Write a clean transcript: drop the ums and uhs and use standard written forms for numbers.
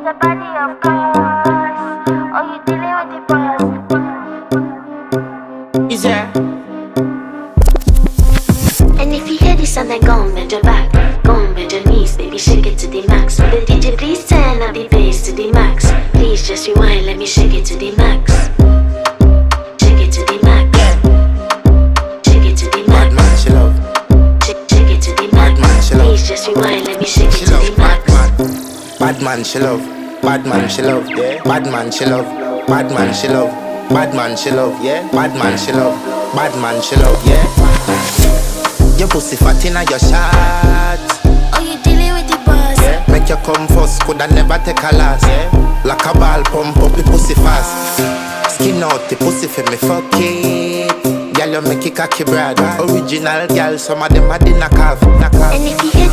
the body, of course. Oh, you dealing with the boss. Is there? And if you hear this sound, then go on, bend your back. Go on, bend your knees, baby, shake it to the max. Will the DJ please turn up the bass to the max? Please just rewind, let me shake it to the max. Shake it to the max. Shake it to the Bad max. man, she love. Shake it to the Bad man, max. she love. Please just rewind, let me shake She it to love. the max. Bad man, she love. Bad man, she love. Yeah. Bad man, she love. Bad man, she love. Bad man, she love. Yeah. Bad man, she love. Bad man, she love. Yeah. Your pussy fat inna your shot. Oh, you dealing with the boss. Yeah. Make you come first, coulda never take a last. Yeah. Like a ball pump up the pussy fast. Skin out the pussy for me fuck it. Girl, you make it cocky brother. Original girl, some of them a the knock off. And if you hear